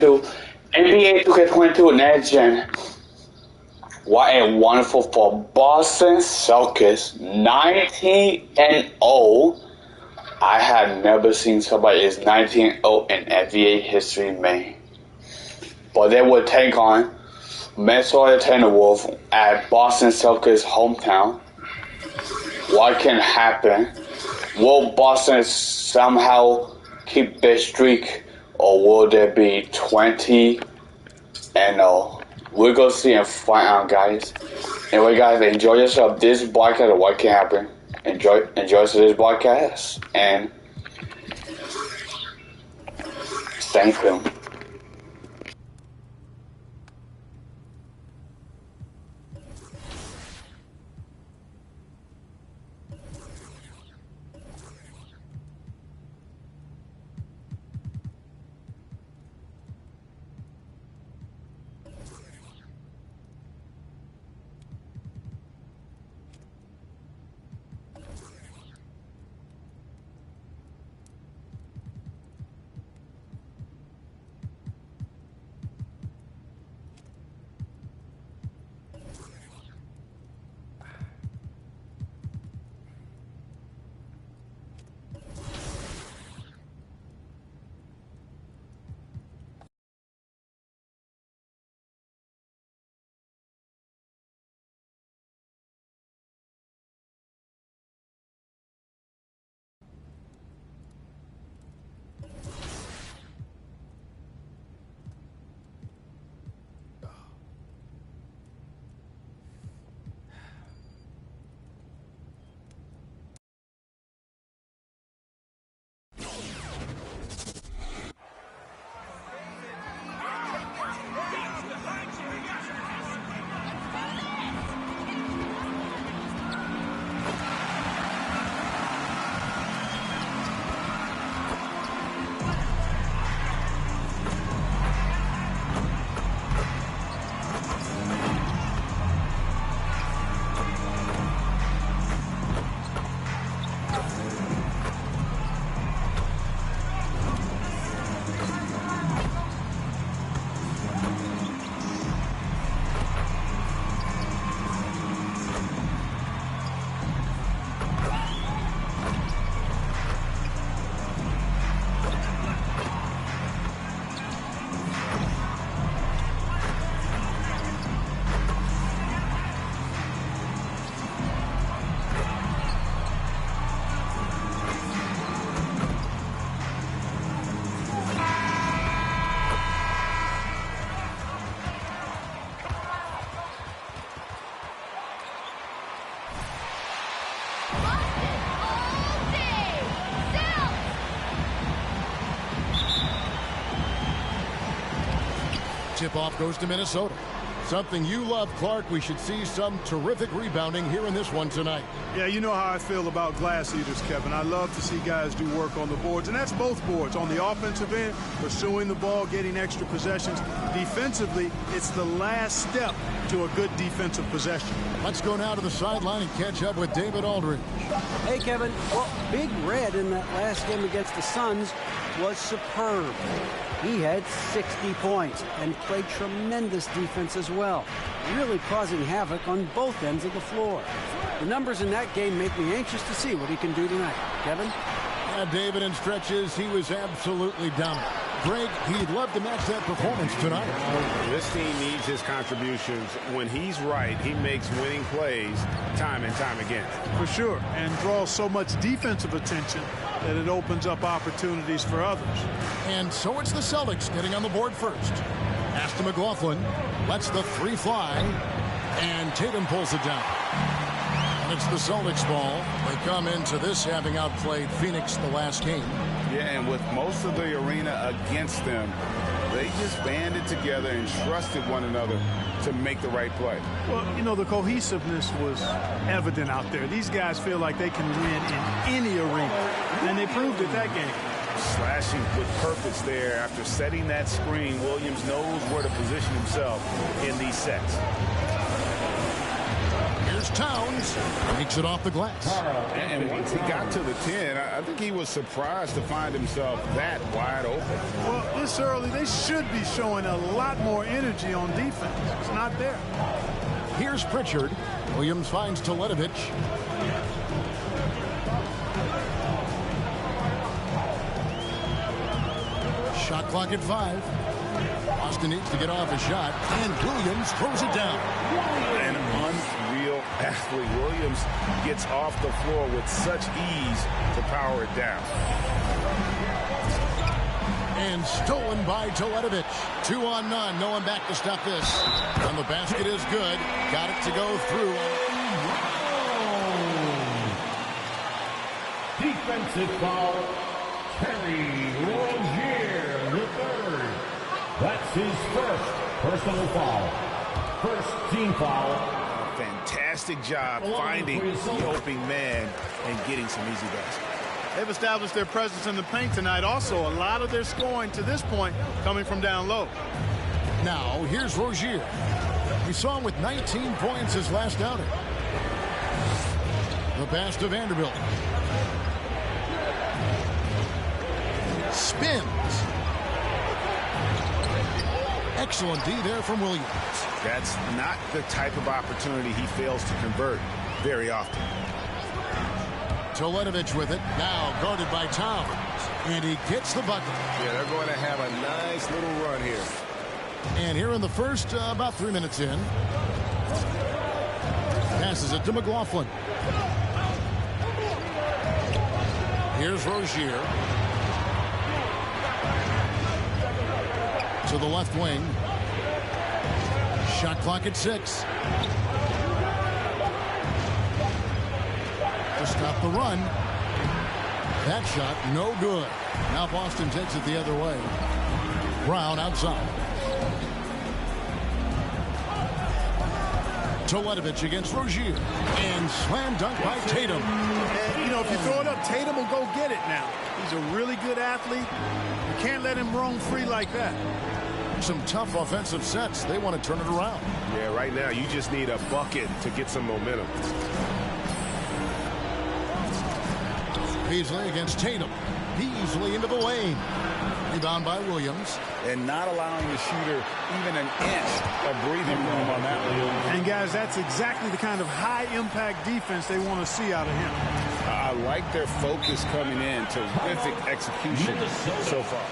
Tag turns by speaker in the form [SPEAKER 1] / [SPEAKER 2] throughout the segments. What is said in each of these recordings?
[SPEAKER 1] to NBA 2K22 Next Gen. What a wonderful for Boston Celtics 19-0. I have never seen somebody is 19-0 in NBA history, man. But they will take on Minnesota Timberwolves at Boston Celtics hometown. What can happen? Will Boston somehow keep their streak, or will there be 20-0? We're going to see and find out, guys. Anyway, guys, enjoy yourself. This broadcast of what can happen. Enjoy this broadcast and stay tuned.
[SPEAKER 2] Tip-off goes to Minnesota. Something you love, Clark. We should see some terrific rebounding here in this one tonight.
[SPEAKER 3] Yeah, you know how I feel about glass eaters, Kevin. I love to see guys do work on the boards, and that's both boards. On the offensive end, pursuing the ball, getting extra possessions. Defensively, it's the last step to a good defensive possession.
[SPEAKER 2] Let's go now to the sideline and catch up with David Aldridge.
[SPEAKER 4] Hey, Kevin. Well, Big Red in that last game against the Suns was superb. He had 60 points and played tremendous defense as well, really causing havoc on both ends of the floor. The numbers in that game make me anxious to see what he can do tonight. Kevin?
[SPEAKER 2] Yeah, David, in stretches, he was absolutely dominant. Greg, he'd love to match that performance tonight.
[SPEAKER 5] This team needs his contributions. When he's right, he makes winning plays time and time again.
[SPEAKER 3] For sure, and draws so much defensive attention that it opens up opportunities for others.
[SPEAKER 2] And so it's the Celtics getting on the board first. Ashton McLaughlin lets the three fly, and Tatum pulls it down. And it's the Celtics ball. They come into this having outplayed Phoenix the last game.
[SPEAKER 5] Yeah, and with most of the arena against them, they just banded together and trusted one another to make the right play.
[SPEAKER 3] Well, you know, the cohesiveness was evident out there. These guys feel like they can win in any arena, and they proved it that game.
[SPEAKER 5] Slashing with purpose there after setting that screen. Williams knows where to position himself in these sets.
[SPEAKER 2] Here's Towns makes it off the glass.
[SPEAKER 5] And once he got to the 10, I think he was surprised to find himself that wide open.
[SPEAKER 3] Well, this early, they should be showing a lot more energy on defense. It's not there.
[SPEAKER 2] Here's Pritchard. Williams finds Teletovic. Shot clock at 5. Boston needs to get off a shot, and Williams throws it down.
[SPEAKER 5] An unreal athlete. Williams gets off the floor with such ease to power it down.
[SPEAKER 2] And stolen by Teletovic. 2 on none. No one back to stop this. And the basket is good. Got it to go through.
[SPEAKER 6] Defensive foul. Terry Rozier, the third. That's his first personal foul. First team foul.
[SPEAKER 5] Fantastic job finding the open man and getting some easy baskets.
[SPEAKER 3] They've established their presence in the paint tonight. Also, a lot of their scoring to this point coming from down low.
[SPEAKER 2] Now, here's Rozier. We saw him with 19 points his last outing. The pass to Vanderbilt. Spins. Excellent D there from Williams.
[SPEAKER 5] That's not the type of opportunity he fails to convert very often.
[SPEAKER 2] Teletovic with it. Now guarded by Towns. And he gets the bucket.
[SPEAKER 5] Yeah, they're going to have a nice little run here.
[SPEAKER 2] And here in the first, about 3 minutes in. Passes it to McLaughlin. Here's Rozier. To the left wing. Shot clock at 6. To stop the run. That shot no good. Now Boston takes it the other way. Brown outside. Teletovic against Rozier. And slam dunk by Tatum.
[SPEAKER 3] And, you know, if you throw it up, Tatum will go get it now. He's a really good athlete. You can't let him roam free like that.
[SPEAKER 2] Some tough offensive sets. They want to turn it around.
[SPEAKER 5] Yeah, right now you just need a bucket to get some momentum.
[SPEAKER 2] Beasley against Tatum. Beasley into the lane. Rebound by Williams.
[SPEAKER 5] And not allowing the shooter even an inch of breathing room on that one.
[SPEAKER 3] And, guys, that's exactly the kind of high-impact defense they want to see out of him.
[SPEAKER 5] I like their focus coming in. Terrific execution so far.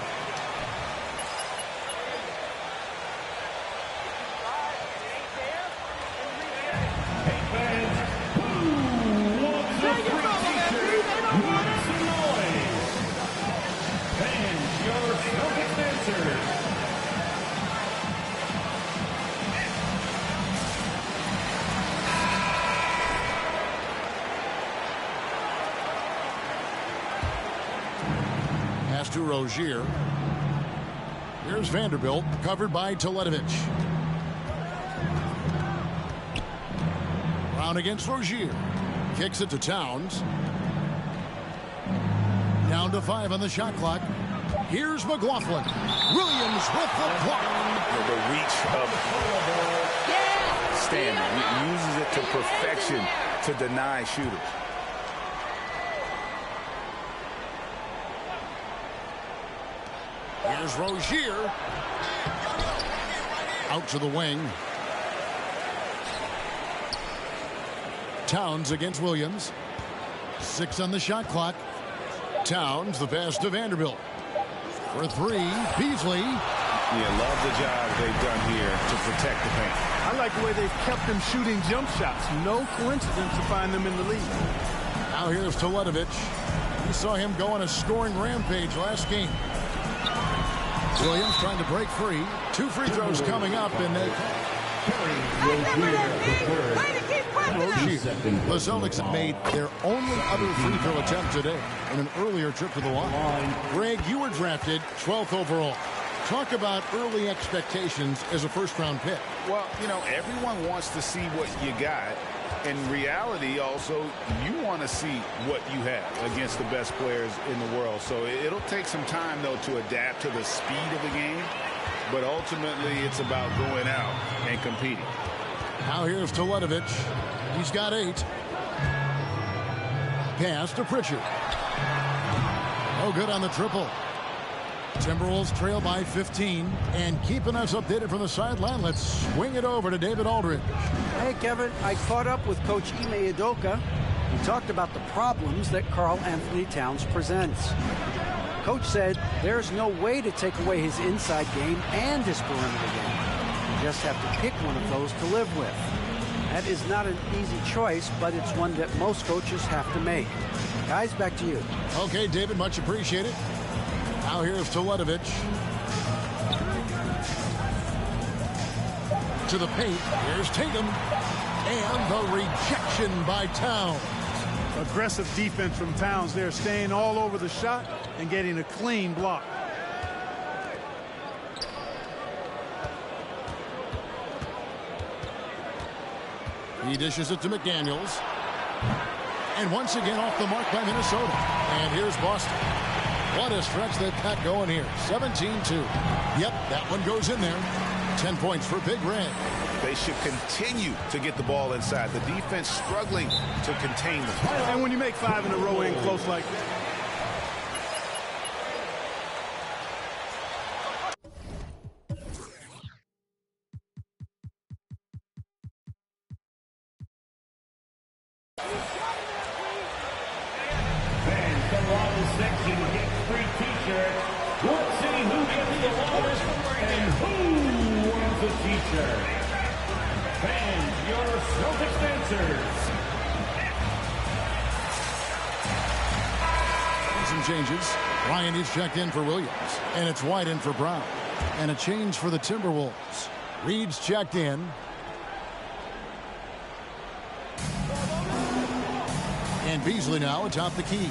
[SPEAKER 2] To Rozier. Here's Vanderbilt, covered by Teletovic. Brown against Rozier. Kicks it to Towns. Down to 5 on the shot clock. Here's McLaughlin. Williams with the block.
[SPEAKER 5] The reach of standing. He uses it to perfection to deny shooters.
[SPEAKER 2] Here's Rozier. Out to the wing. Towns against Williams. 6 on the shot clock. Towns, the pass to Vanderbilt. For 3, Beasley.
[SPEAKER 5] Yeah, love the job they've done here to protect the paint.
[SPEAKER 3] I like the way they've kept them shooting jump shots. No coincidence to find them in the lead.
[SPEAKER 2] Now here's Teletovic. We saw him go on a scoring rampage last game. Williams trying to break free. 2 free throws coming up, and they... Rozier. The Celtics have made their only other free throw attempt today in an earlier trip to the line. Greg, you were drafted 12th overall. Talk about early expectations as a first-round pick.
[SPEAKER 5] Well, you know, everyone wants to see what you got. In reality, also, you want to see what you have against the best players in the world. So it'll take some time, though, to adapt to the speed of the game. But ultimately, it's about going out and competing.
[SPEAKER 2] Now here's Teletovic. He's got 8. Pass to Pritchard. No good on the triple. Timberwolves trail by 15. And keeping us updated from the sideline, let's swing it over to David Aldridge.
[SPEAKER 4] Hey, Kevin, I caught up with Coach Ime Udoka. He talked about the problems that Karl Anthony Towns presents. Coach said there's no way to take away his inside game and his perimeter game. You just have to pick one of those to live with. That is not an easy choice, but it's one that most coaches have to make. Guys, back to you.
[SPEAKER 2] Okay, David, much appreciated. Now here's Teletovic. To the paint. Here's Tatum. And the rejection by Towns.
[SPEAKER 3] Aggressive defense from Towns there, staying all over the shot and getting a clean block.
[SPEAKER 2] He dishes it to McDaniels. And once again off the mark by Minnesota. And here's Boston. What a stretch they've got going here. 17-2. Yep, that one goes in there. 10 points for Big Red.
[SPEAKER 5] They should continue to get the ball inside. The defense struggling to contain them.
[SPEAKER 3] And when you make 5 in a row in close like that.
[SPEAKER 6] Fans come along the section to get free t-shirts. Let's see who gets the lowest and who wants a t-shirt. Fans, your Celtics dancers.
[SPEAKER 2] Some changes. Ryan is checked in for Williams. And it's White in for Brown. And a change for the Timberwolves. Reed's checked in. And Beasley now atop the key.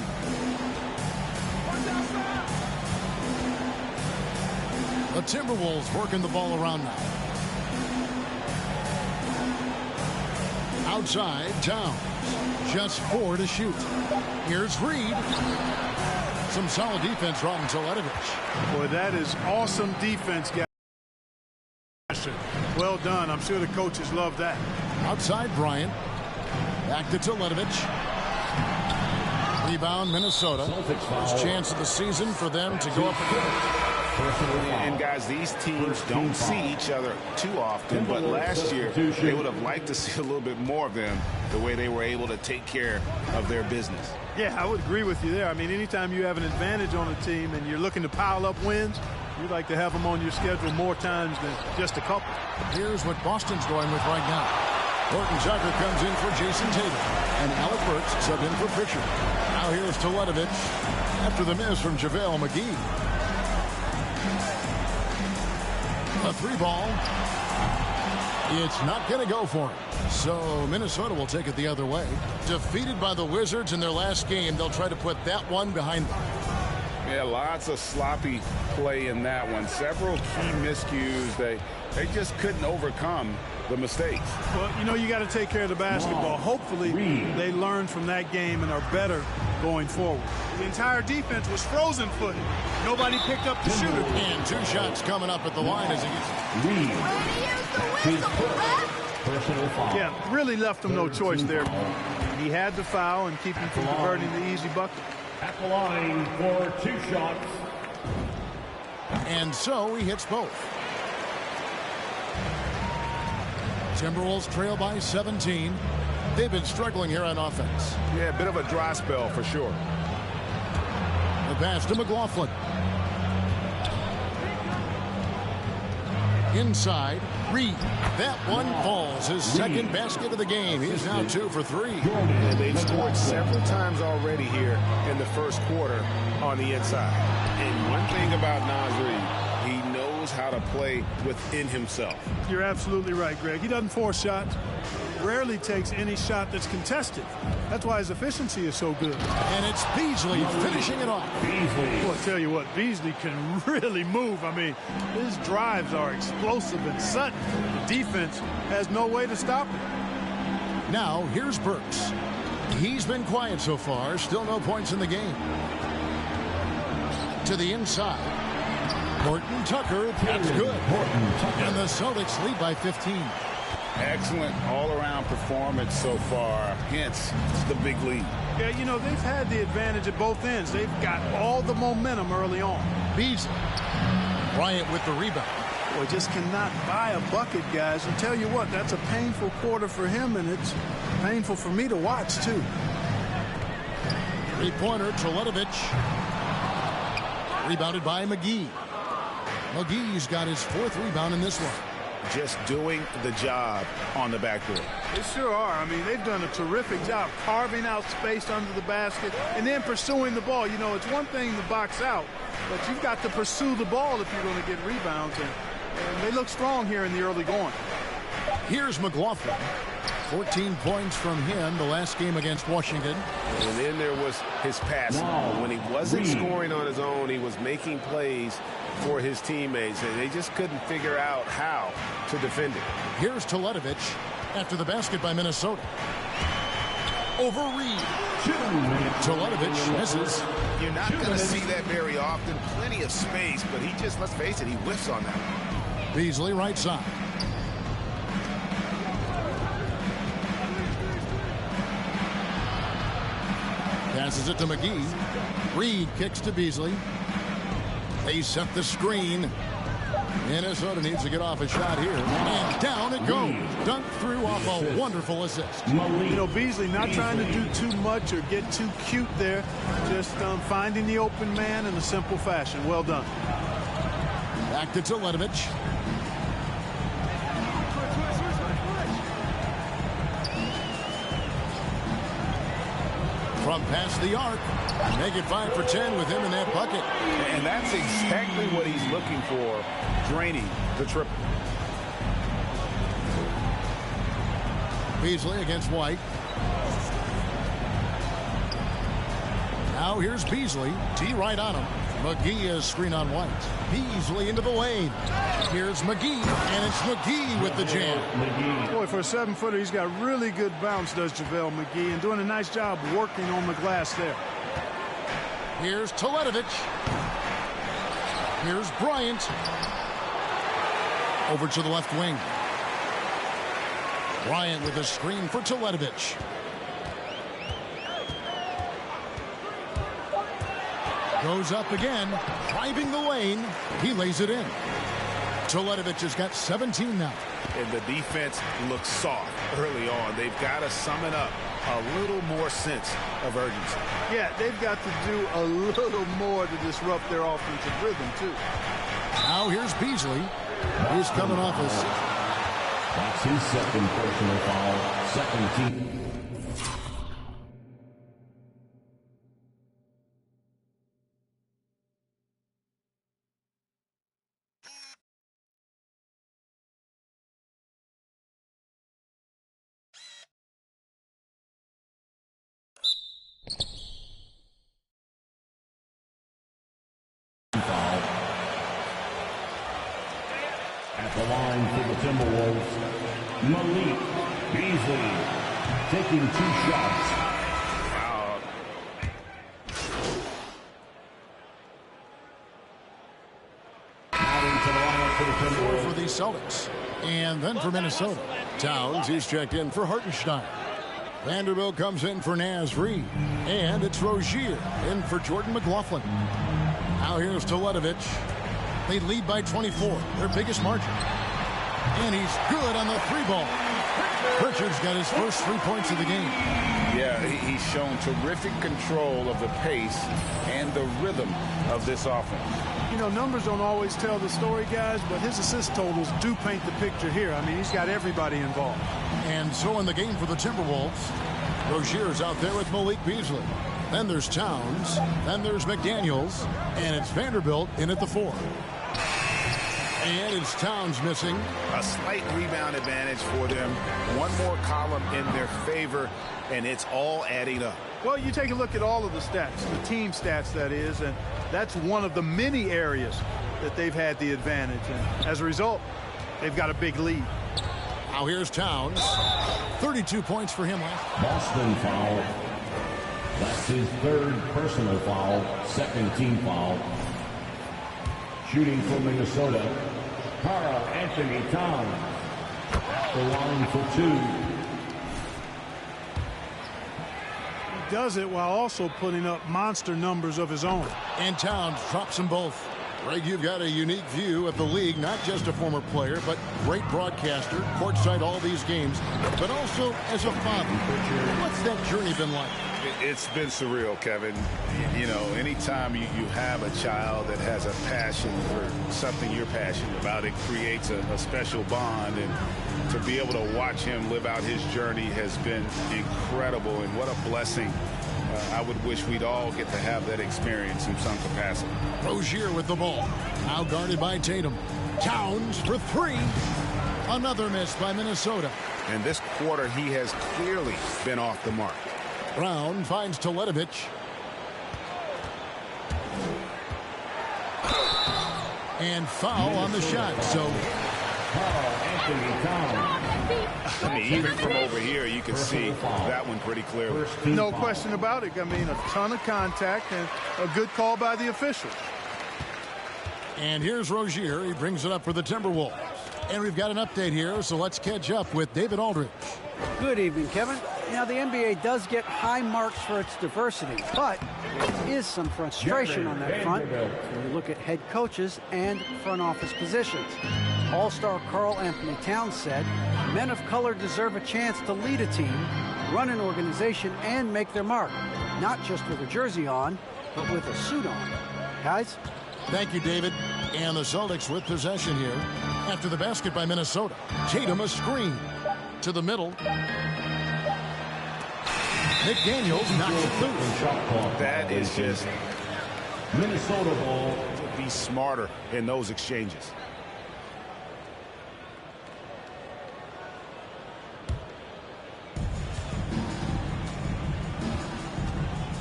[SPEAKER 2] The Timberwolves working the ball around now. Outside, Towns. Just 4 to shoot. Here's Reed. Some solid defense from Teletovic.
[SPEAKER 3] Boy, that is awesome defense, guys. Well done. I'm sure the coaches love that.
[SPEAKER 2] Outside, Bryant. Back to Teletovic. Rebound, Minnesota. First chance of the season for them to go up again.
[SPEAKER 5] And guys, these teams don't see each other too often, but last year they would have liked to see a little bit more of them, the way they were able to take care of their business.
[SPEAKER 3] Yeah, I would agree with you there. I mean, anytime you have an advantage on a team and you're looking to pile up wins, you'd like to have them on your schedule more times than just a couple.
[SPEAKER 2] Here's what Boston's going with right now. Horton Tucker comes in for Jason Tatum. And Alec Burks subbed in for Pritchard. Now here's Teletovic after the miss from JaVale McGee. A 3-ball. It's not going to go for him. So Minnesota will take it the other way. Defeated by the Wizards in their last game, they'll try to put that one behind them.
[SPEAKER 5] Yeah, lots of sloppy play in that one. Several key miscues. They just couldn't overcome the mistakes.
[SPEAKER 3] Well, you know, you got to take care of the basketball. Hopefully they learn from that game and are better going forward. The entire defense was frozen-footed. Nobody picked up the shooter.
[SPEAKER 2] And 2 shots coming up at the line as he gets...
[SPEAKER 6] Personal foul.
[SPEAKER 3] Yeah, really left him no choice there. He had the foul and keep him from converting the easy bucket.
[SPEAKER 6] At the line for 2 shots.
[SPEAKER 2] And so he hits both. Timberwolves trail by 17. They've been struggling here on offense.
[SPEAKER 5] Yeah, a bit of a dry spell for sure.
[SPEAKER 2] The pass to McLaughlin. Inside, Reed. That one falls. His second basket of the game. He's now 2 for 3.
[SPEAKER 5] And they've scored several times already here in the first quarter on the inside. And one thing about Naz Reid, he knows how to play within himself.
[SPEAKER 3] You're absolutely right, Greg. He doesn't force shots. Rarely takes any shot that's contested. That's why his efficiency is so good.
[SPEAKER 2] And it's Beasley finishing it off.
[SPEAKER 3] Well, I'll tell you what, Beasley can really move. I mean, his drives are explosive and sudden. The defense has no way to stop him.
[SPEAKER 2] Now, here's Burks. He's been quiet so far. Still no points in the game. To the inside. Horton Tucker. That's good. And the Celtics lead by 15.
[SPEAKER 5] Excellent all-around performance so far, hence the big lead.
[SPEAKER 3] Yeah, you know, they've had the advantage at both ends. They've got all the momentum early on.
[SPEAKER 2] Beasley. Bryant with the rebound.
[SPEAKER 3] Boy, just cannot buy a bucket, guys. And tell you what, that's a painful quarter for him, and it's painful for me to watch, too.
[SPEAKER 2] Three-pointer, Teletovic. Rebounded by McGee. McGee's got his 4th rebound in this one.
[SPEAKER 5] Just doing the job on the backboard.
[SPEAKER 3] They sure are. I mean, they've done a terrific job carving out space under the basket and then pursuing the ball. You know, it's one thing to box out, but you've got to pursue the ball if you're going to get rebounds. And they look strong here in the early going.
[SPEAKER 2] Here's McLaughlin. 14 points from him the last game against Washington.
[SPEAKER 7] And then there was his passing. When he wasn't scoring on his own, he was making plays for his teammates, and they just couldn't figure out how to defend it.
[SPEAKER 2] Here's Teletovic after the basket by Minnesota. Over Reed. Teletovic misses.
[SPEAKER 5] You're not going to see that very often. Plenty of space, but he just, let's face it, he whiffs on that one.
[SPEAKER 2] Beasley right side. Passes it to McGee. Reed kicks to Beasley. They set the screen. Minnesota needs to get off a shot here. And down it goes. Dunked through off a wonderful assist.
[SPEAKER 3] You know, Beasley not trying to do too much or get too cute there. Just finding the open man in a simple fashion. Well done.
[SPEAKER 2] Back to Teletovic. From past the arc. Make it 5 for 10 with him in that bucket.
[SPEAKER 5] And that's exactly what he's looking for, draining the triple.
[SPEAKER 2] Beasley against White. Now here's Beasley. T right on him. McGee is screen on White. Beasley into the lane. Here's McGee, and it's McGee with the jam.
[SPEAKER 3] Boy, for a 7-footer, he's got really good bounce, does JaVale McGee, and doing a nice job working on the glass there.
[SPEAKER 2] Here's Teletovic. Here's Bryant. Over to the left wing. Bryant with a screen for Teletovic. Goes up again, driving the lane. He lays it in. Teletovic has got 17 now.
[SPEAKER 5] And the defense looks soft early on. They've got to summon up a little more sense of urgency.
[SPEAKER 3] Yeah, they've got to do a little more to disrupt their offensive rhythm, too.
[SPEAKER 2] Now here's Beasley. He's coming off a...
[SPEAKER 6] That's his second personal foul, second team. At the line for the Timberwolves, Malik Beasley taking 2 shots. Out into the lineup for the Timberwolves.
[SPEAKER 2] For the Celtics. And then for Minnesota. Towns, he's checked in for Hartenstein. Vanderbilt comes in for Naz Reid. And it's Rozier in for Jordan McLaughlin. Now here's Teletovic. They lead by 24, their biggest margin. And he's good on the 3-ball. Pritchard's got his first 3 points of the game.
[SPEAKER 5] Yeah, he's shown terrific control of the pace and the rhythm of this offense.
[SPEAKER 3] You know, numbers don't always tell the story, guys, but his assist totals do paint the picture here. I mean, he's got everybody involved.
[SPEAKER 2] And so in the game for the Timberwolves, Rozier's out there with Malik Beasley. Then there's Towns. Then there's McDaniels. And it's Vanderbilt in at the 4. And it's Towns missing.
[SPEAKER 5] A slight rebound advantage for them. One more column in their favor, and it's all adding up.
[SPEAKER 3] Well, you take a look at all of the stats, the team stats, that is, and that's one of the many areas that they've had the advantage. And as a result, they've got a big lead.
[SPEAKER 2] Now here's Towns. 32 points for him last.
[SPEAKER 6] Boston foul. That's his 3rd personal foul, 2nd team foul. Shooting for Minnesota, Karl Anthony Towns. the line for 2.
[SPEAKER 3] He does it while also putting up monster numbers of his own.
[SPEAKER 2] And Towns drops them both. Greg, you've got a unique view of the league, not just a former player, but great broadcaster, courtside all these games, but also as a father. What's that journey been like?
[SPEAKER 5] It's been surreal, Kevin. You know, anytime you have a child that has a passion for something you're passionate about, it creates a special bond. And to be able to watch him live out his journey has been incredible. And what a blessing. I would wish we'd all get to have that experience in some capacity.
[SPEAKER 2] Rozier with the ball. Now guarded by Tatum. Towns for 3. Another miss by Minnesota.
[SPEAKER 5] And this quarter, he has clearly been off the mark.
[SPEAKER 2] Brown finds Teletovic. And foul on the shot. So
[SPEAKER 6] Anthony Towns.
[SPEAKER 5] I mean, even from over here, you can see that one pretty clearly.
[SPEAKER 3] No question about it. I mean, a ton of contact and a good call by the official.
[SPEAKER 2] And here's Rozier. He brings it up for the Timberwolves. And we've got an update here, so let's catch up with David Aldridge.
[SPEAKER 4] Good evening, Kevin. Now, the NBA does get high marks for its diversity, but there is some frustration on that front when you look at head coaches and front office positions. All-star Karl Anthony Towns said, men of color deserve a chance to lead a team, run an organization, and make their mark, not just with a jersey on, but with a suit on. Guys?
[SPEAKER 2] Thank you, David. And the Celtics with possession here after the basket by Minnesota. Tatum a screen to the middle. McDaniels knocks it loose.
[SPEAKER 5] That is just
[SPEAKER 6] Minnesota ball.
[SPEAKER 5] be smarter in those exchanges.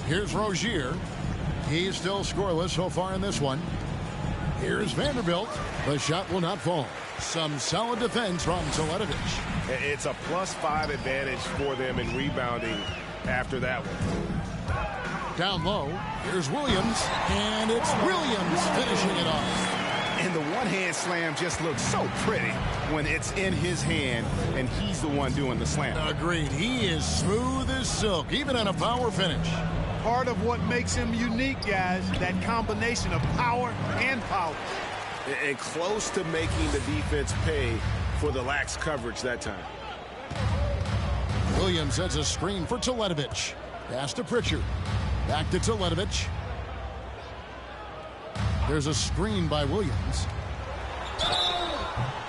[SPEAKER 2] Here's Rozier. He's still scoreless so far in this one. Here's Vanderbilt. The shot will not fall. Some solid defense from Teletovic.
[SPEAKER 5] It's a +5 advantage for them in rebounding after that one.
[SPEAKER 2] Down low, here's Williams, and it's Williams finishing it off.
[SPEAKER 5] And the one-hand slam just looks so pretty when it's in his hand and he's the one doing the slam.
[SPEAKER 2] Agreed. He is smooth as silk, even on a power finish.
[SPEAKER 3] Part of what makes him unique, guys, that combination of power and power.
[SPEAKER 7] And close to making the defense pay for the lax coverage that time.
[SPEAKER 2] Williams sets a screen for Teletovic. Pass to Pritchard. Back to Teletovic. There's a screen by Williams.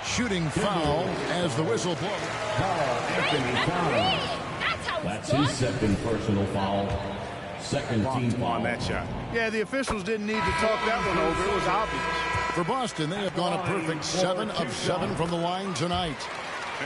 [SPEAKER 2] Shooting foul as the whistle blows.
[SPEAKER 6] Anthony Towns. That's his second personal foul. Second team foul
[SPEAKER 5] on that shot.
[SPEAKER 3] Yeah, the officials didn't need to talk that one over. It was obvious.
[SPEAKER 2] For Boston, they have gone a perfect 7 of 7 from the line tonight.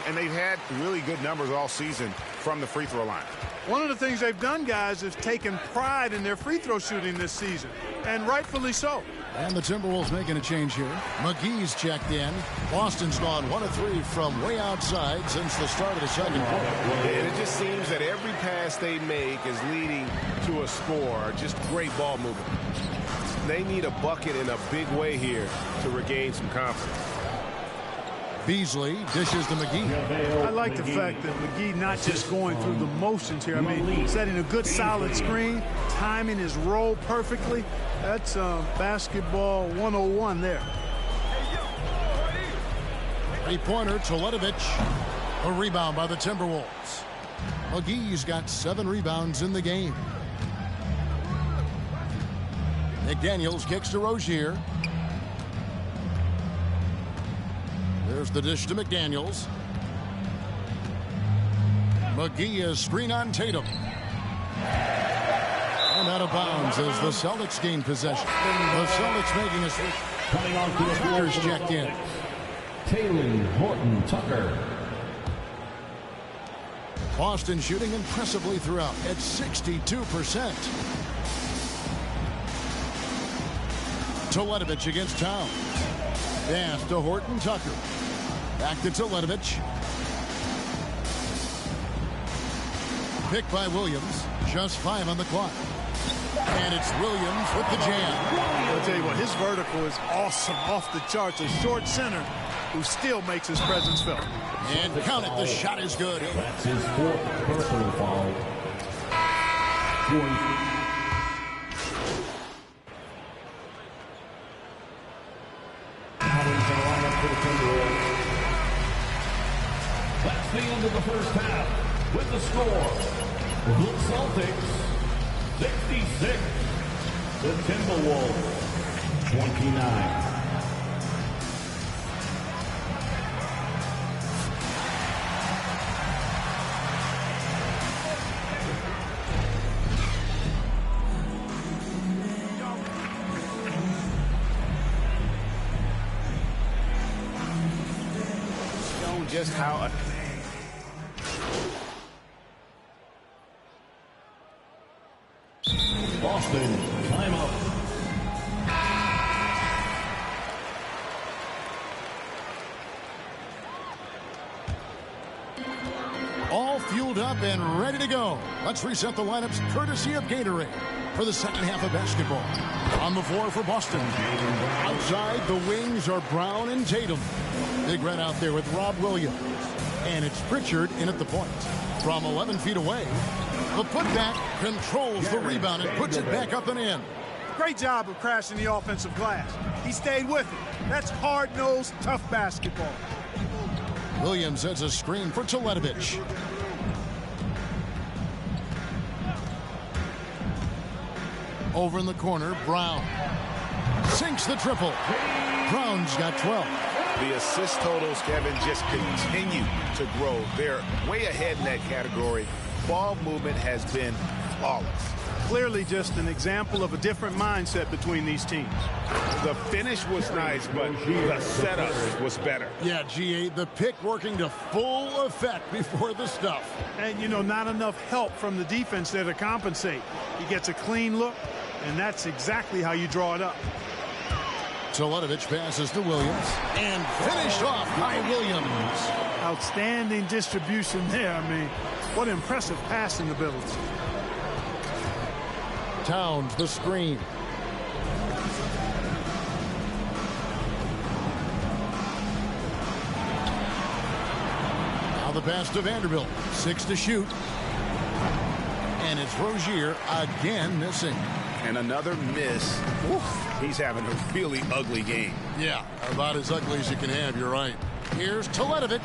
[SPEAKER 5] And they've had really good numbers all season from the free throw line.
[SPEAKER 3] One of the things they've done, guys, is taken pride in their free throw shooting this season, and rightfully so.
[SPEAKER 2] And the Timberwolves making a change here. McGee's checked in. Boston's gone 1 of 3 from way outside since the start of the second quarter.
[SPEAKER 7] And it just seems that every pass they make is leading to a score. Just great ball movement. They need a bucket in a big way here to regain some confidence.
[SPEAKER 2] Beasley dishes to McGee.
[SPEAKER 3] I like the fact that McGee not just going through the motions here. I mean, setting a good solid screen, timing his roll perfectly. That's basketball 101 there.
[SPEAKER 2] Three-pointer, Teletovic. A rebound by the Timberwolves. McGee's got 7 rebounds in the game. McDaniels kicks to Rozier. There's the dish to McDaniels. McGee is screen on Tatum. And out of bounds as the Celtics gain possession. The Celtics making a switch.
[SPEAKER 6] Coming on to the floor.
[SPEAKER 2] Checked in.
[SPEAKER 6] Taylor Horton Tucker.
[SPEAKER 2] Boston shooting impressively throughout at 62%. Teletovic against Towns. Pass to Horton Tucker. Back to Teletovic. Picked by Williams. Just 5 on the clock. And it's Williams with the jam.
[SPEAKER 3] I'll tell you what, his vertical is awesome, off the charts. A short center who still makes his presence felt.
[SPEAKER 2] And count it, the shot is good.
[SPEAKER 6] That's his fourth personal foul. That's the end of the first half with the score. The Celtics 66. The Timberwolves 29.
[SPEAKER 5] Just how
[SPEAKER 6] Boston, timeout.
[SPEAKER 2] All fueled up and ready to go. Let's reset the lineups courtesy of Gatorade for the second half of basketball. On the floor for Boston. Outside, the wings are Brown and Tatum. Big Red out there with Rob Williams. And it's Pritchard in at the point. From 11 feet away, the putback controls the rebound and puts it back up and in.
[SPEAKER 3] Great job of crashing the offensive glass. He stayed with it. That's hard-nosed, tough basketball.
[SPEAKER 2] Williams sets a screen for Teletovic. Over in the corner, Brown sinks the triple. Brown's got 12.
[SPEAKER 5] the assist totals, Kevin, just continue to grow. They're way ahead in that category. Ball movement has been flawless.
[SPEAKER 3] Clearly just an example of a different mindset between these teams.
[SPEAKER 5] The finish was nice, but the setup was better.
[SPEAKER 2] Yeah, G8, the pick working to full effect before the stuff.
[SPEAKER 3] And, you know, not enough help from the defense there to compensate. He gets a clean look, and that's exactly how you draw it up.
[SPEAKER 2] Teletovic passes to Williams, and finished off by Williams.
[SPEAKER 3] Outstanding distribution there. I mean, what impressive passing ability.
[SPEAKER 2] Towns the screen. Now the pass to Vanderbilt. 6 to shoot. And it's Rozier again missing.
[SPEAKER 5] And another miss. Oof. He's having a really ugly game.
[SPEAKER 2] Yeah, about as ugly as you can have, you're right. Here's Teletovic.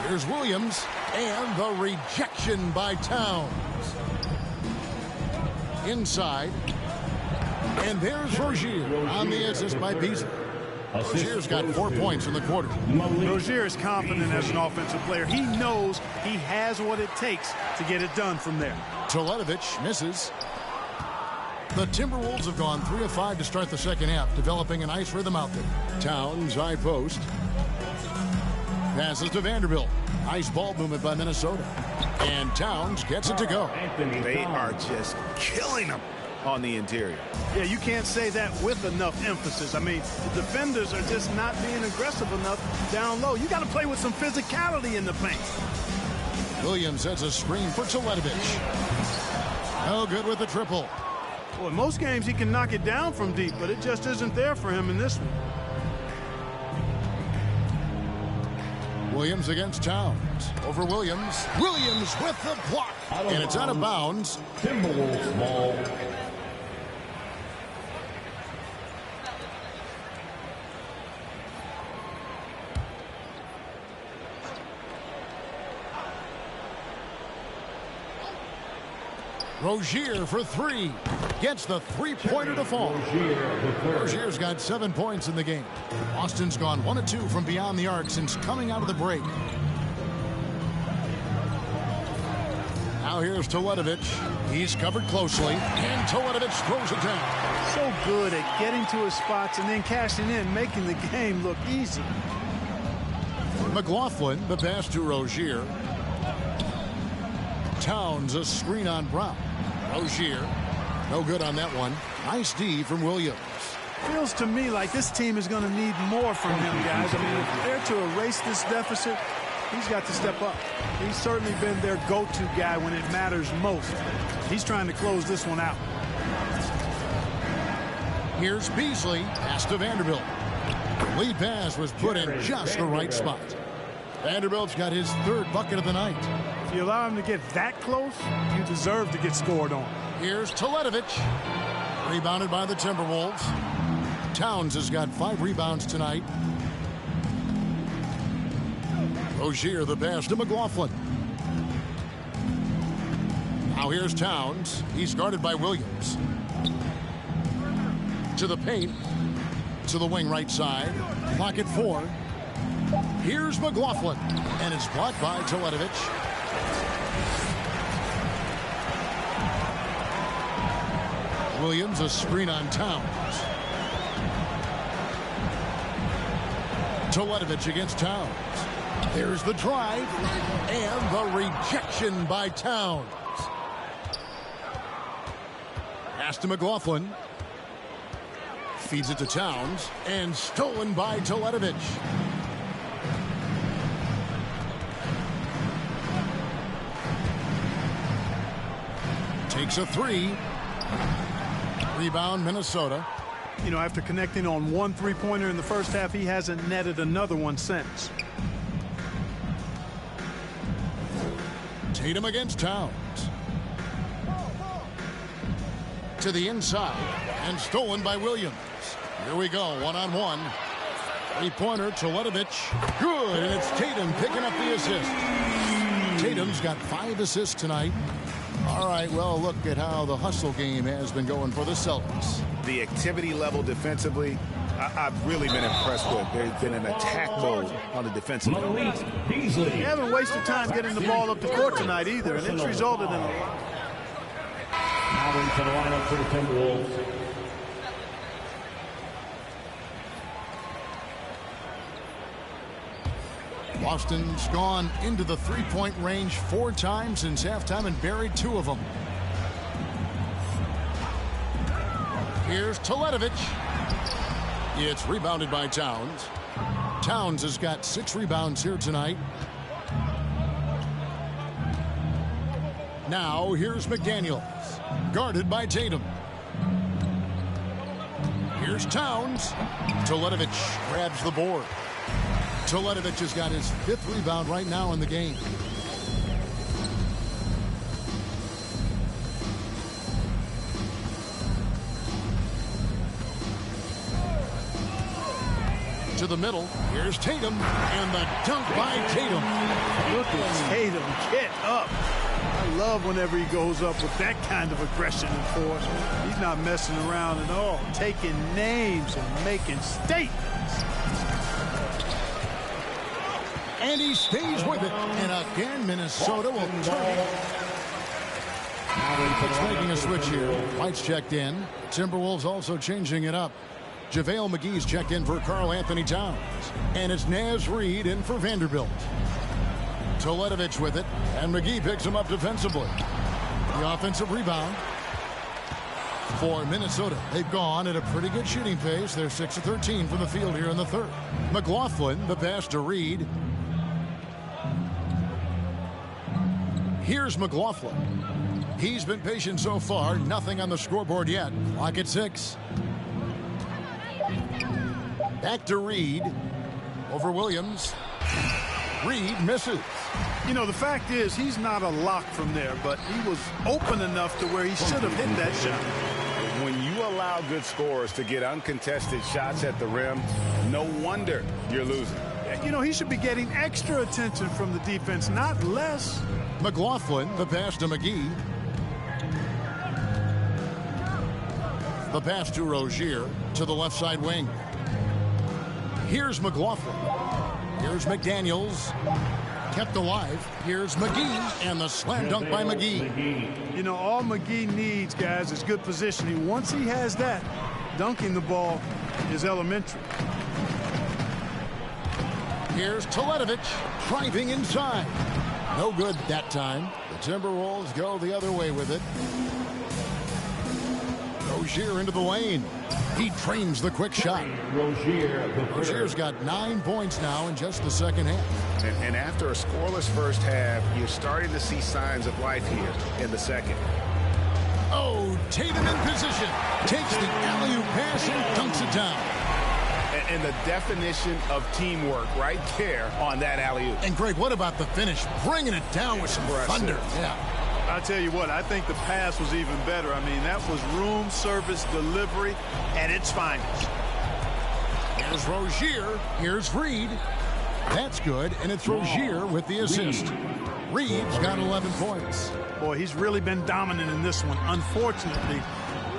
[SPEAKER 2] Here's Williams. And the rejection by Towns. Inside. And there's Rozier on the assist by Beasley. Rozier's got 4 points in the quarter.
[SPEAKER 3] Rozier is confident as an offensive player. He knows he has what it takes to get it done from there.
[SPEAKER 2] Teletovic misses. The Timberwolves have gone 3 of 5 to start the second half, developing a nice rhythm out there. Towns, high post. Passes to Vanderbilt. Nice ball movement by Minnesota. And Towns gets it to go.
[SPEAKER 5] They are just killing them on the interior.
[SPEAKER 3] Yeah, you can't say that with enough emphasis. I mean, the defenders are just not being aggressive enough down low. You got to play with some physicality in the paint.
[SPEAKER 2] Williams sets a screen for Teletovic. No good with the triple.
[SPEAKER 3] Well, in most games he can knock it down from deep, but it just isn't there for him in this one.
[SPEAKER 2] Williams against Towns. Over Williams. Williams with the block. And it's out of bounds.
[SPEAKER 6] Timberwolves ball.
[SPEAKER 2] Rozier for 3. Gets the three-pointer to fall. Rozier's got 7 points in the game. Austin's gone 1 of 2 from beyond the arc since coming out of the break. Now here's Teletovic. He's covered closely, and Teletovic throws it down.
[SPEAKER 3] So good at getting to his spots and then cashing in, making the game look easy.
[SPEAKER 2] McLaughlin, the pass to Rozier. Towns, a screen on Brown. Rozier, no good on that one. Nice D from Williams.
[SPEAKER 3] Feels to me like this team is going to need more from him, guys. I mean, if they're to erase this deficit, he's got to step up. He's certainly been their go-to guy when it matters most. He's trying to close this one out.
[SPEAKER 2] Here's Beasley, pass to Vanderbilt. Lead pass was put in just the right spot. Vanderbilt's got his third bucket of the night.
[SPEAKER 3] If you allow him to get that close, you deserve to get scored on.
[SPEAKER 2] Here's Teletovich. Rebounded by the Timberwolves. Towns has got 5 rebounds tonight. Rozier the pass to McLaughlin. Now here's Towns. He's guarded by Williams. To the paint. To the wing right side. Clock at 4. Here's McLaughlin. And it's blocked by Teletovich. Williams a screen on Towns. Teletovich against Towns. There's the drive. And the rejection by Towns. Pass to McLaughlin. Feeds it to Towns. And stolen by Teletovich. Takes a 3. Rebound, Minnesota.
[SPEAKER 3] You know, after connecting on 1 3-pointer in the first half, he hasn't netted another one since.
[SPEAKER 2] Tatum against Towns. To the inside. And stolen by Williams. Here we go, one-on-one. 3-pointer, Teletovich. Good, and it's Tatum picking up the assist. Tatum's got 5 assists tonight. All right, well, look at how the hustle game has been going for the Celtics.
[SPEAKER 5] The activity level defensively, I've really been impressed with. There's been an attack mode on the defensive end.
[SPEAKER 3] They haven't wasted time getting the ball up the court tonight either, and it's resulted in a lot.
[SPEAKER 6] Now into the lineup for the Timberwolves.
[SPEAKER 2] Boston's gone into the 3-point range 4 times since halftime and buried 2 of them. Here's Teletovich. It's rebounded by Towns. Towns has got 6 rebounds here tonight. Now here's McDaniels, guarded by Tatum. Here's Towns. Teletovich grabs the board. Teletovich has got his 5th rebound right now in the game. To the middle. Here's Tatum. And the dunk by Tatum.
[SPEAKER 3] Look at Tatum get up. I love whenever he goes up with that kind of aggression and force. He's not messing around at all. Taking names and making statements.
[SPEAKER 2] And he stays with it. And again, Minnesota will turn it. It's making a switch here. White's checked in. Timberwolves also changing it up. JaVale McGee's checked in for Karl Anthony Towns. And it's Naz Reid in for Vanderbilt. Teletovich with it. And McGee picks him up defensively. The offensive rebound for Minnesota. They've gone at a pretty good shooting pace. They're 6 of 13 from the field here in the 3rd. McLaughlin, the pass to Reid. Here's McLaughlin. He's been patient so far. Nothing on the scoreboard yet. Clock at 6. Back to Reid. Over Williams. Reid misses.
[SPEAKER 3] You know, the fact is he's not a lock from there, but he was open enough to where he should have hit that shot.
[SPEAKER 5] When you allow good scorers to get uncontested shots at the rim, no wonder you're losing.
[SPEAKER 3] You know, he should be getting extra attention from the defense, not less.
[SPEAKER 2] McLaughlin, the pass to McGee. The pass to Rozier to the left side wing. Here's McLaughlin. Here's McDaniels. Kept alive. Here's McGee. And the slam dunk by McGee.
[SPEAKER 3] You know, all McGee needs, guys, is good positioning. Once he has that, dunking the ball is elementary.
[SPEAKER 2] Here's Teletovich driving inside. No good that time. The Timberwolves go the other way with it. Rozier into the lane. He trains the quick shot. Rozier's got 9 points now in just the second half.
[SPEAKER 5] And after a scoreless first half, you're starting to see signs of life here in the second.
[SPEAKER 2] Oh, Tatum in position. Takes the alley-oop pass and dunks it down.
[SPEAKER 5] And the definition of teamwork right there on that alley-oop.
[SPEAKER 2] And Greg, what about the finish? Bringing it down with some thunder. Yeah.
[SPEAKER 3] I'll tell you what, I think the pass was even better. I mean, that was room service delivery at its finest.
[SPEAKER 2] Here's Rozier. Here's Reed. That's good, and it's Rozier with the assist. Reed's got 11 points.
[SPEAKER 3] Boy, he's really been dominant in this one. Unfortunately,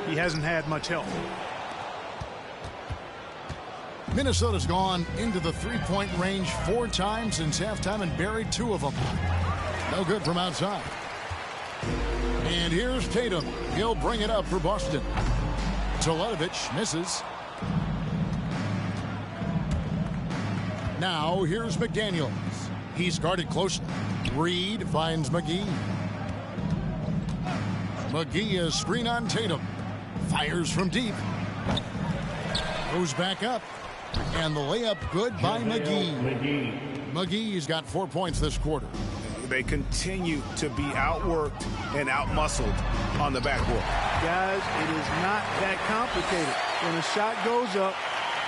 [SPEAKER 3] he hasn't had much help.
[SPEAKER 2] Minnesota's gone into the three-point range 4 times since halftime and buried 2 of them. No good from outside. And here's Tatum. He'll bring it up for Boston. Teletovic misses. Now here's McDaniels. He's guarded closely. Reed finds McGee. McGee is screen on Tatum. Fires from deep. Goes back up. And the layup good by McGee. McGee's got 4 points this quarter.
[SPEAKER 5] They continue to be outworked and outmuscled on the backboard.
[SPEAKER 3] Guys, it is not that complicated. When a shot goes up,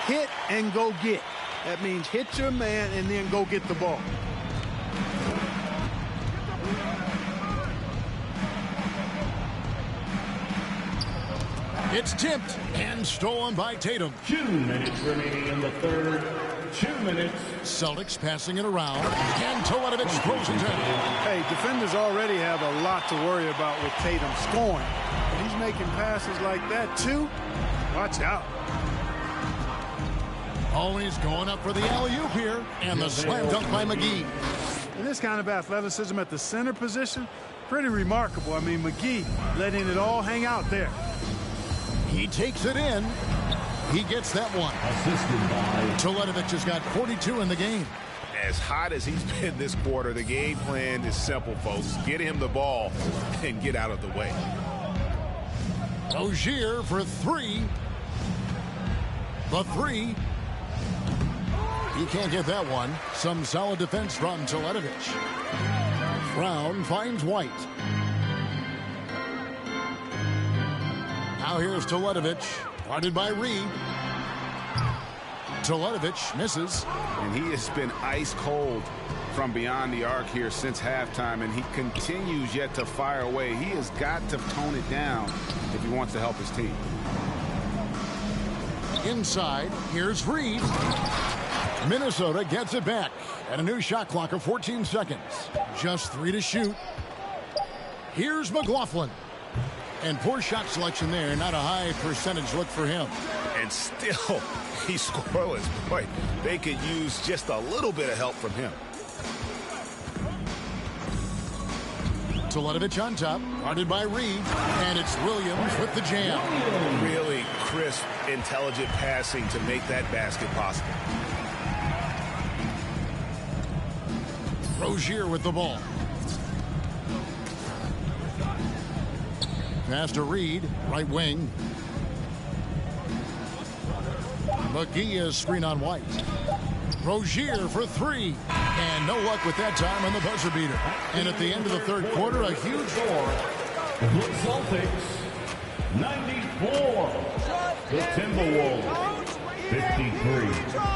[SPEAKER 3] hit and go get. That means hit your man and then go get the ball.
[SPEAKER 2] It's tipped and stolen by Tatum.
[SPEAKER 6] 2 minutes remaining in the third. 2 minutes.
[SPEAKER 2] Celtics passing it around. And Teletovic throws it down.
[SPEAKER 3] Hey, defenders already have a lot to worry about with Tatum scoring. When he's making passes like that, too, watch out.
[SPEAKER 2] Always going up for the alley-oop here. And the slam dunk by McGee.
[SPEAKER 3] And this kind of athleticism at the center position, pretty remarkable. I mean, McGee letting it all hang out there.
[SPEAKER 2] He takes it in. He gets that one. Teletovic has got 42 in the game.
[SPEAKER 5] As hot as he's been this quarter, the game plan is simple, folks. Get him the ball and get out of the way.
[SPEAKER 2] Rozier for 3. The 3. He can't get that one. Some solid defense from Teletovic. Brown finds White. Now here's Teletovic, guarded by Reed. Teletovic misses.
[SPEAKER 5] And he has been ice cold from beyond the arc here since halftime, and he continues yet to fire away. He has got to tone it down if he wants to help his team.
[SPEAKER 2] Inside, here's Reed. Minnesota gets it back at a new shot clock of 14 seconds. Just 3 to shoot. Here's McLaughlin. And poor shot selection there. Not a high percentage look for him.
[SPEAKER 5] And still, he's scoreless. Boy, they could use just a little bit of help from him.
[SPEAKER 2] Teletovic on top, guarded by Reed. And it's Williams with the jam.
[SPEAKER 5] Really crisp, intelligent passing to make that basket possible.
[SPEAKER 2] Rozier with the ball. Pass to Reed, right wing. McGee is screen on White. Rozier for 3. And no luck with that time on the buzzer beater. And at the end of the third quarter, a huge score.
[SPEAKER 6] The Celtics, 94. The Timberwolves, 53.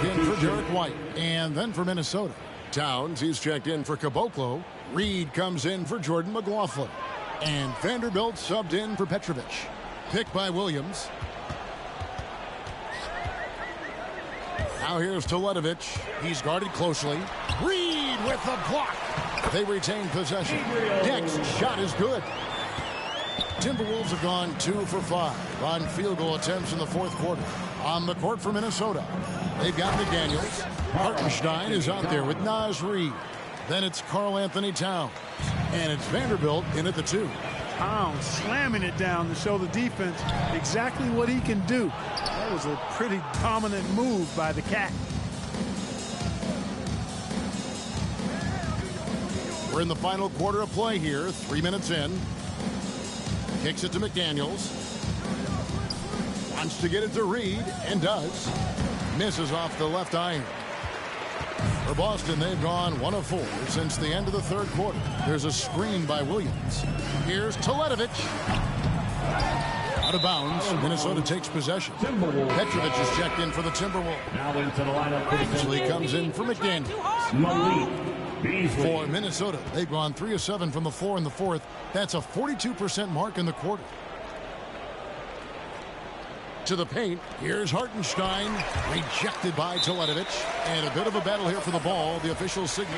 [SPEAKER 2] In for Derek White, and then for Minnesota. Towns, he's checked in for Caboclo. Reed comes in for Jordan McLaughlin. And Vanderbilt subbed in for Petrovic. Picked by Williams. Now here's Teletovic. He's guarded closely. Reed with the block. They retain possession. Deck's shot is good. Timberwolves have gone 2 for 5 on field goal attempts in the fourth quarter. On the court for Minnesota, they've got McDaniels. Hartenstein is out there with Naz Reid. Then it's Karl Anthony Towns. And it's Vanderbilt in at the 2.
[SPEAKER 3] Towns slamming it down to show the defense exactly what he can do. That was a pretty dominant move by the Cat.
[SPEAKER 2] We're in the final quarter of play here. 3 minutes in. Kicks it to McDaniels. Wants to get it to Reed, and does. Misses off the left iron. For Boston, they've gone 1 of 4 since the end of the third quarter. There's a screen by Williams. Here's Teletovic. Out of bounds. Minnesota takes possession. Petrovic is checked in for the Timberwolves.
[SPEAKER 6] Now into the lineup.
[SPEAKER 2] Beasley comes in for McDaniels.
[SPEAKER 6] Malik Beasley.
[SPEAKER 2] For Minnesota, they've gone 3 of 7 from the floor in the fourth. That's a 42% mark in the quarter. To the paint. Here's Hartenstein. Rejected by Teletovic. And a bit of a battle here for the ball. The official signal.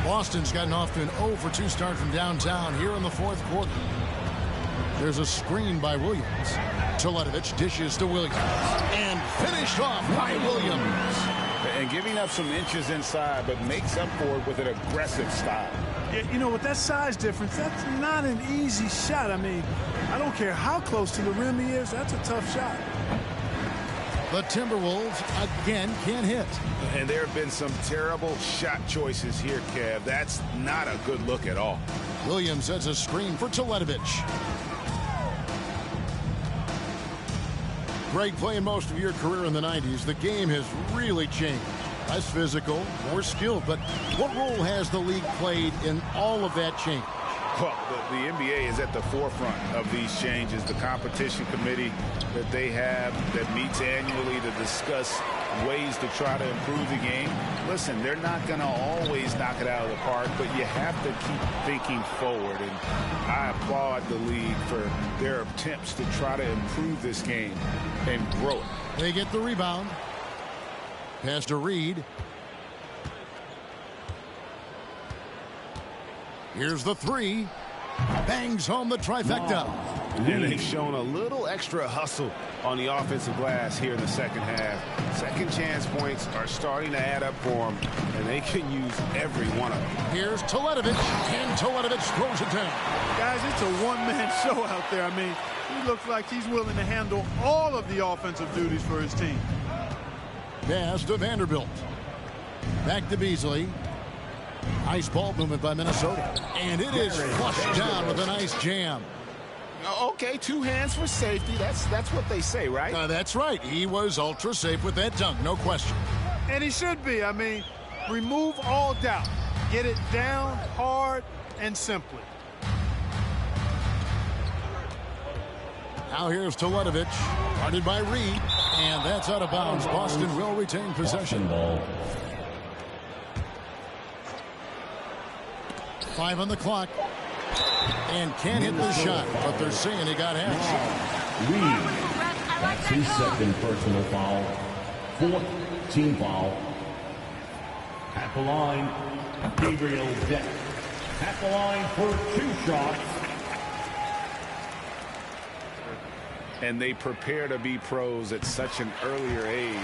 [SPEAKER 2] Boston's gotten off to an 0 for 2 start from downtown here in the fourth quarter. There's a screen by Williams. Teletovic dishes to Williams. And finished off by Williams.
[SPEAKER 5] And giving up some inches inside, but makes up for it with an aggressive style.
[SPEAKER 3] Yeah, you know, with that size difference, that's not an easy shot. I mean, I don't care how close to the rim he is. That's a tough shot.
[SPEAKER 2] The Timberwolves again can't hit.
[SPEAKER 5] And there have been some terrible shot choices here, Kev. That's not a good look at all.
[SPEAKER 2] Williams sets a screen for Teletovic. Greg, playing most of your career in the 90s, the game has really changed. Less physical, more skilled. But what role has the league played in all of that change?
[SPEAKER 5] Well, the NBA is at the forefront of these changes. The competition committee that they have that meets annually to discuss ways to try to improve the game. Listen, they're not going to always knock it out of the park, but you have to keep thinking forward. And I applaud the league for their attempts to try to improve this game and grow it.
[SPEAKER 2] They get the rebound. Pass to Reed. Here's the 3. Bangs home the trifecta.
[SPEAKER 5] And they've shown a little extra hustle on the offensive glass here in the second half. Second chance points are starting to add up for them, and they can use every one of them.
[SPEAKER 2] Here's Teletovic, and Teletovic throws it down.
[SPEAKER 3] Guys, it's a one-man show out there. I mean, he looks like he's willing to handle all of the offensive duties for his team.
[SPEAKER 2] Pass to Vanderbilt. Back to Beasley. Nice ball movement by Minnesota. And it is flushed down with a nice jam.
[SPEAKER 5] Okay, 2 hands for safety. That's what they say, right?
[SPEAKER 2] That's right. He was ultra safe with that dunk, no question.
[SPEAKER 3] And he should be. I mean, remove all doubt. Get it down hard and simply.
[SPEAKER 2] Now here's Teletovic. Guarded by Reed. And that's out of bounds. Boston will retain possession. 5 on the clock. And can't hit the shot, but they're saying he got hands.
[SPEAKER 6] Reed. That's his second personal foul. 4th team foul. At the line, Gabriel Deck. At the line for 2 shots.
[SPEAKER 5] And they prepare to be pros at such an earlier age.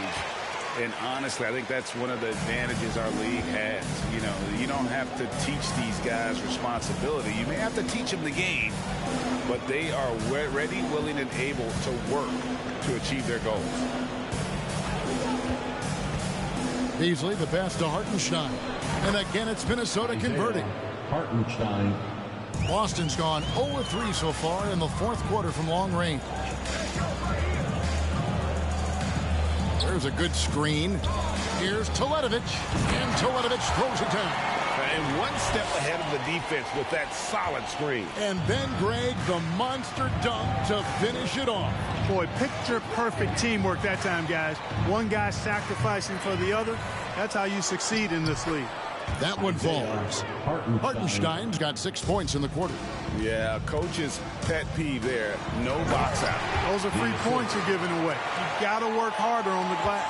[SPEAKER 5] And honestly, I think that's one of the advantages our league has. You know, you don't have to teach these guys responsibility. You may have to teach them the game, but they are ready, willing, and able to work to achieve their goals.
[SPEAKER 2] Beasley, the pass to Hartenstein. And again, it's Minnesota converting.
[SPEAKER 6] Hartenstein.
[SPEAKER 2] Boston's gone 0-3 so far in the fourth quarter from long range. There's a good screen. Here's Teletovic, and Teletovic throws it down.
[SPEAKER 5] And one step ahead of the defense with that solid screen.
[SPEAKER 2] And then, Greg, the monster dunk to finish it off.
[SPEAKER 3] Boy, picture-perfect teamwork that time, guys. One guy sacrificing for the other. That's how you succeed in this league.
[SPEAKER 2] That one falls. Hartenstein's got 6 points in the quarter.
[SPEAKER 5] Yeah, coach's pet peeve there. No box out.
[SPEAKER 3] Those are free points you're giving away. You've got to work harder on the glass.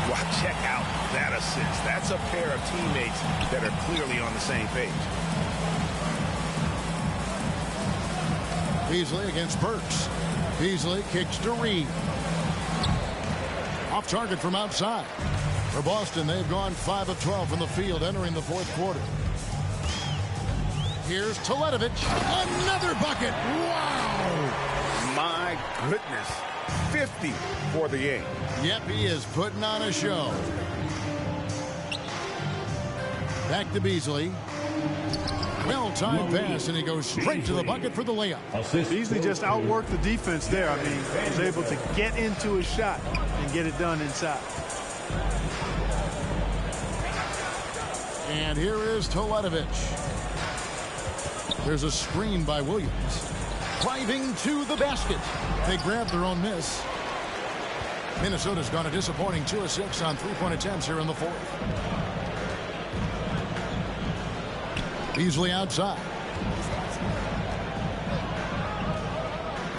[SPEAKER 5] Well, check out that assist. That's a pair of teammates that are clearly on the same page.
[SPEAKER 2] Beasley against Burks. Beasley kicks to Reed. Off target from outside. For Boston, they've gone 5 of 12 from the field entering the fourth quarter. Here's Teletovic. Another bucket. Wow!
[SPEAKER 5] goodness. 50 for the game.
[SPEAKER 2] Yep, he is putting on a show. Back to Beasley. Well-timed pass, and he goes straight to the bucket for the layup.
[SPEAKER 3] Beasley just outworked the defense there. I mean, was able to get into his shot and get it done inside.
[SPEAKER 2] And here is Toledovich. There's a screen by Williams. Driving to the basket. They grab their own miss. Minnesota's gone a disappointing 2 of 6 on three-point attempts here in the fourth. Beasley outside.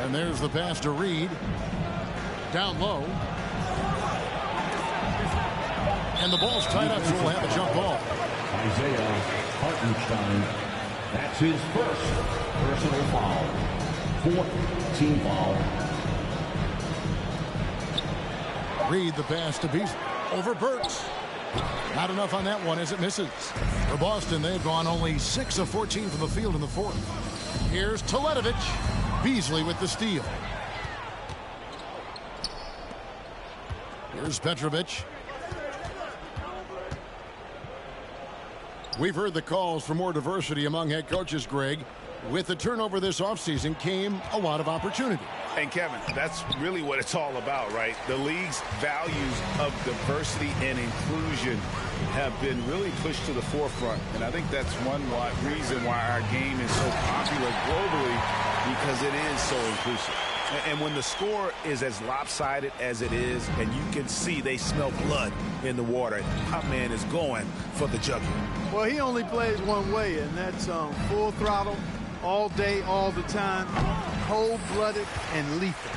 [SPEAKER 2] And there's the pass to Reed. Down low. And the ball's tied up, so we'll have a jump ball.
[SPEAKER 6] Isaiah Hartenstein. That's his first personal foul. 4th team foul.
[SPEAKER 2] Reed the pass to Beasley. Over Burks. Not enough on that one as it misses. For Boston, they've gone only 6 of 14 from the field in the fourth. Here's Toledovich. Beasley with the steal. Here's Petrovic. We've heard the calls for more diversity among head coaches, Greg. With the turnover this offseason came a lot of opportunity.
[SPEAKER 5] And Kevin, that's really what it's all about, right? The league's values of diversity and inclusion have been really pushed to the forefront. And I think that's one reason why our game is so popular globally, because it is so inclusive. And when the score is as lopsided as it is, and you can see they smell blood in the water, my man is going for the jugular.
[SPEAKER 3] Well, he only plays one way, and that's full throttle, all day, all the time, cold-blooded and lethal.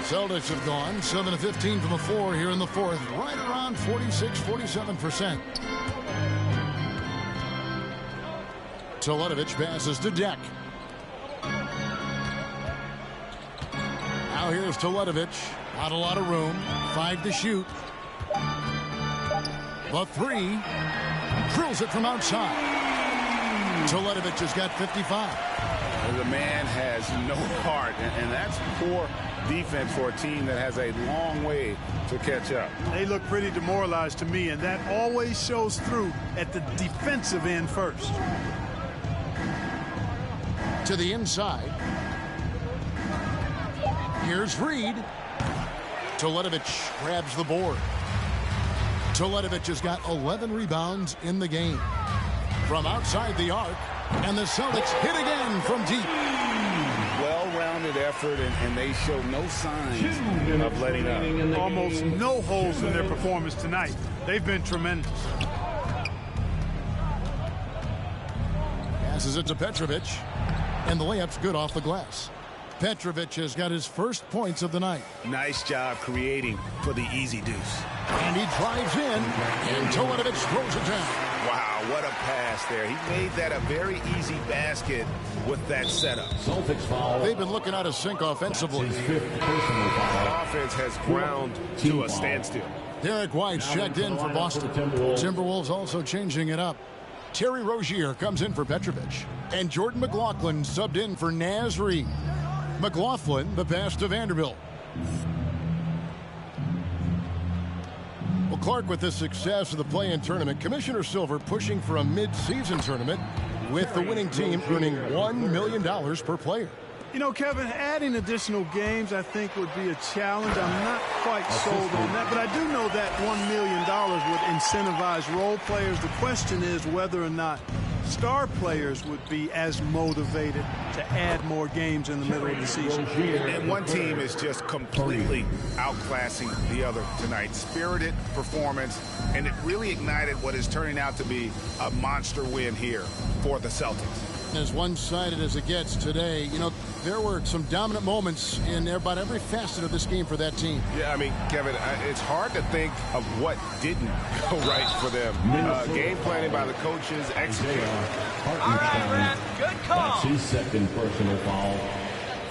[SPEAKER 2] Celtics have gone 7 of 15 from the floor here in the fourth, right around 46-47%. Toledovich passes to Deck. Now here's Toledovich. Not a lot of room. 5 to shoot. The 3. Drills it from outside. Toledovich has got 55.
[SPEAKER 5] The man has no heart, and that's poor defense for a team that has a long way to catch up.
[SPEAKER 3] They look pretty demoralized to me, and that always shows through at the defensive end first.
[SPEAKER 2] To the inside. Here's Reed. Toledovich grabs the board. Toledovich has got 11 rebounds in the game. From outside the arc, and the Celtics hit again from deep.
[SPEAKER 5] Well-rounded effort, and they show no signs of letting up.
[SPEAKER 3] Almost no holes in their performance tonight. They've been tremendous.
[SPEAKER 2] Passes it to Petrovic, and the layup's good off the glass. Petrovic has got his first points of the night.
[SPEAKER 5] Nice job creating for the easy deuce.
[SPEAKER 2] And he drives in, and Toledovich throws it down.
[SPEAKER 5] Wow, what a pass there. He made that a very easy basket with that setup.
[SPEAKER 6] Celtics foul.
[SPEAKER 2] They've been looking out of sync offensively.
[SPEAKER 6] His 5th personal foul.
[SPEAKER 5] Offense has ground to a standstill.
[SPEAKER 2] Derek White's checked in for Boston. Timberwolves also changing it up. Terry Rozier comes in for Petrovic. And Jordan McLaughlin subbed in for Naz Reid. McLaughlin, the pass to Vanderbilt. Well, Clark, with the success of the play-in tournament, Commissioner Silver pushing for a mid-season tournament with the winning team earning $1 million per player.
[SPEAKER 3] You know, Kevin, adding additional games I think would be a challenge. I'm not quite sold on that, but I do know that $1 million would incentivize role players. The question is whether or not star players would be as motivated to add more games in the middle of the season.
[SPEAKER 5] And one team is just completely outclassing the other tonight. Spirited performance, and it really ignited what is turning out to be a monster win here for the Celtics.
[SPEAKER 2] As one-sided as it gets today, you know, there were some dominant moments in about every facet of this game for that team.
[SPEAKER 7] Yeah, I mean, Kevin, it's hard to think of what didn't go right for them. Game planning by the coaches, executing.
[SPEAKER 6] All right, Rat, good call. That's his 2nd personal foul.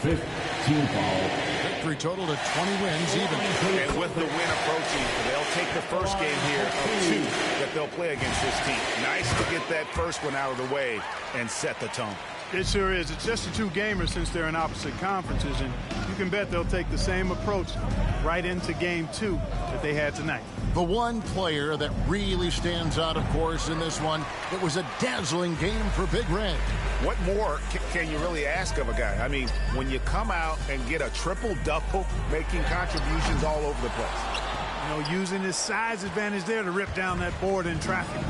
[SPEAKER 6] 5th team foul.
[SPEAKER 2] Victory total to 20 wins even.
[SPEAKER 5] And with the win approaching, they'll take the first game here of 2 that they'll play against this team. Nice to get that first one out of the way and set the tone.
[SPEAKER 3] It sure is. It's just a 2-gamer since they're in opposite conferences, and You can bet they'll take the same approach right into game 2 that they had tonight.
[SPEAKER 2] The one player that really stands out, of course, in this one, it was a dazzling game for Big Red.
[SPEAKER 5] What more can you really ask of a guy? I mean, when you come out and get a triple-double, making contributions all over the place.
[SPEAKER 3] You know, using his size advantage there to rip down that board in traffic.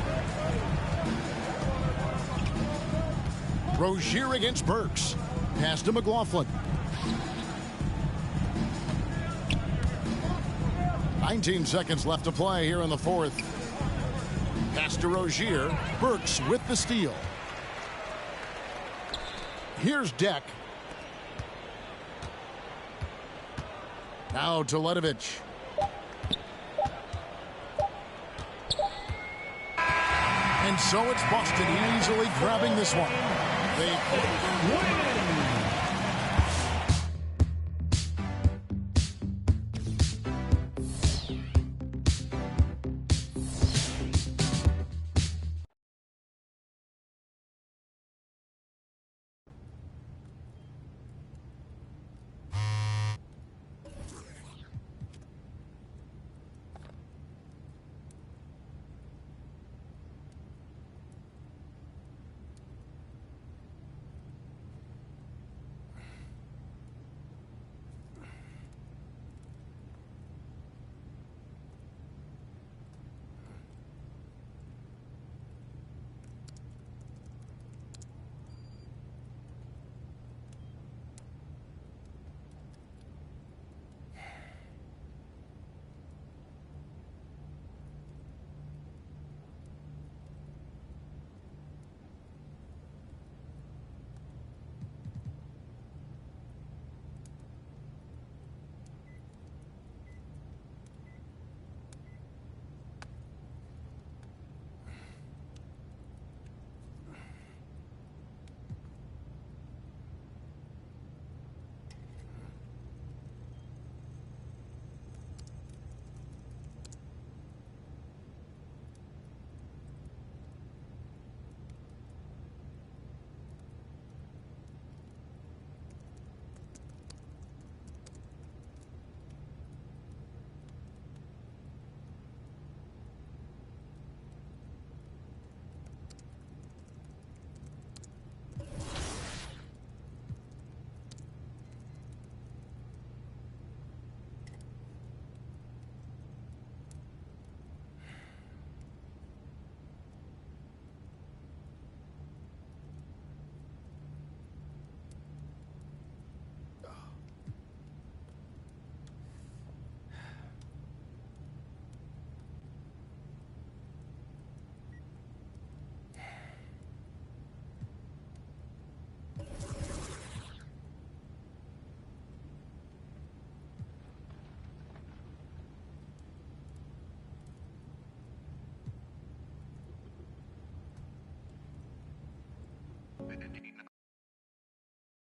[SPEAKER 2] Rozier against Burks. Pass to McLaughlin. 19 seconds left to play here in the fourth. Pass to Rozier. Burks with the steal. Here's Deck. Now to Ledovich. And so it's Boston easily grabbing this one. They